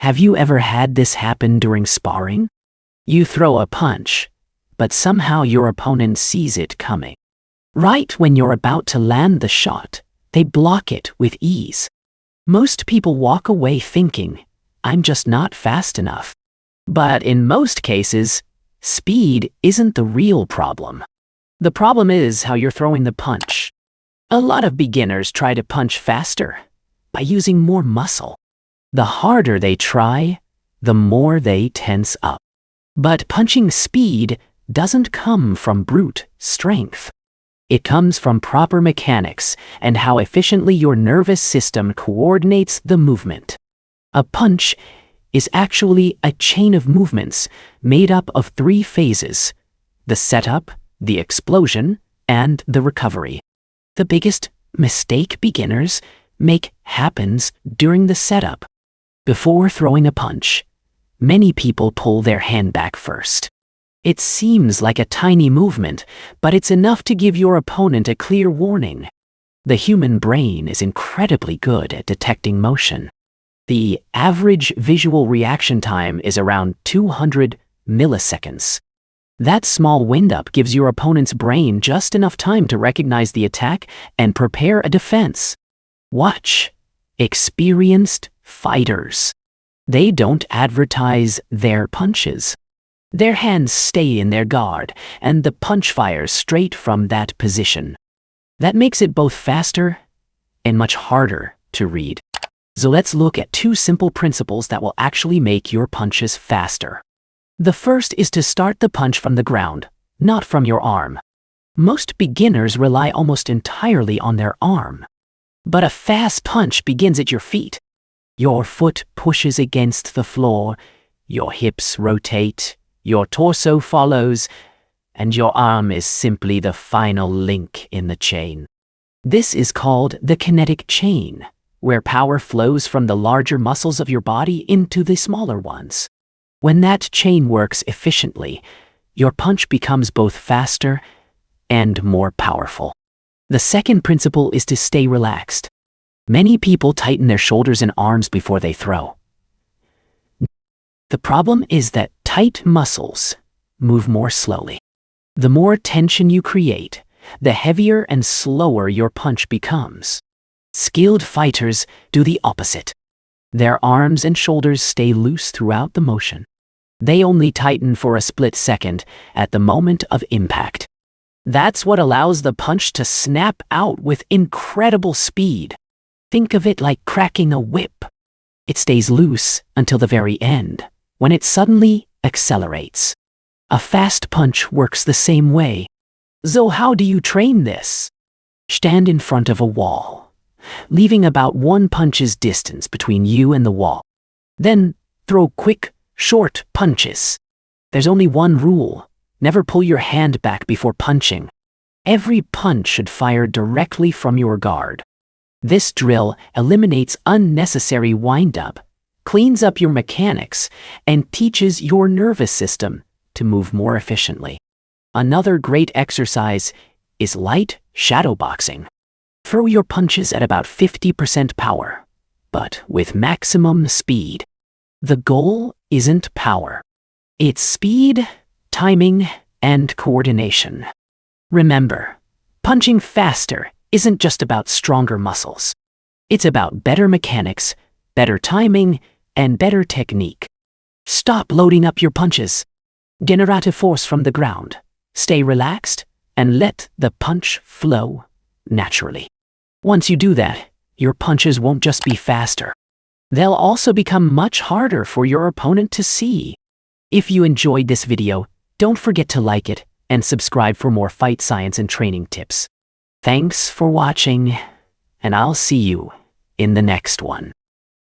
Have you ever had this happen during sparring? You throw a punch, but somehow your opponent sees it coming. Right when you're about to land the shot, they block it with ease. Most people walk away thinking, I'm just not fast enough. But in most cases, speed isn't the real problem. The problem is how you're throwing the punch. A lot of beginners try to punch faster by using more muscle. The harder they try, the more they tense up. But punching speed doesn't come from brute strength. It comes from proper mechanics and how efficiently your nervous system coordinates the movement. A punch is actually a chain of movements made up of 3 phases: the setup, the explosion, and the recovery. The biggest mistake beginners make happens during the setup. Before throwing a punch, many people pull their hand back first. It seems like a tiny movement, but it's enough to give your opponent a clear warning. The human brain is incredibly good at detecting motion. The average visual reaction time is around 200 milliseconds. That small wind-up gives your opponent's brain just enough time to recognize the attack and prepare a defense. Watch experienced fighters. They don't advertise their punches. Their hands stay in their guard, and the punch fires straight from that position. That makes it both faster and much harder to read. So let's look at 2 simple principles that will actually make your punches faster. The first is to start the punch from the ground, not from your arm. Most beginners rely almost entirely on their arm. But a fast punch begins at your feet. Your foot pushes against the floor, your hips rotate, your torso follows, and your arm is simply the final link in the chain. This is called the kinetic chain, where power flows from the larger muscles of your body into the smaller ones. When that chain works efficiently, your punch becomes both faster and more powerful. The second principle is to stay relaxed. Many people tighten their shoulders and arms before they throw. The problem is that tight muscles move more slowly. The more tension you create, the heavier and slower your punch becomes. Skilled fighters do the opposite. Their arms and shoulders stay loose throughout the motion. They only tighten for a split second at the moment of impact. That's what allows the punch to snap out with incredible speed. Think of it like cracking a whip. It stays loose until the very end, when it suddenly accelerates. A fast punch works the same way. So how do you train this? Stand in front of a wall, leaving about 1 punch's distance between you and the wall. Then throw quick, short punches. There's only one rule: never pull your hand back before punching. Every punch should fire directly from your guard. This drill eliminates unnecessary wind-up, cleans up your mechanics, and teaches your nervous system to move more efficiently. Another great exercise is light shadow boxing. Throw your punches at about 50% power, but with maximum speed. The goal isn't power. It's speed, timing, and coordination. Remember, punching faster isn't just about stronger muscles. It's about better mechanics, better timing, and better technique. Stop loading up your punches. Generate force from the ground. Stay relaxed, and let the punch flow naturally. Once you do that, your punches won't just be faster. They'll also become much harder for your opponent to see. If you enjoyed this video, don't forget to like it and subscribe for more fight science and training tips. Thanks for watching, and I'll see you in the next one.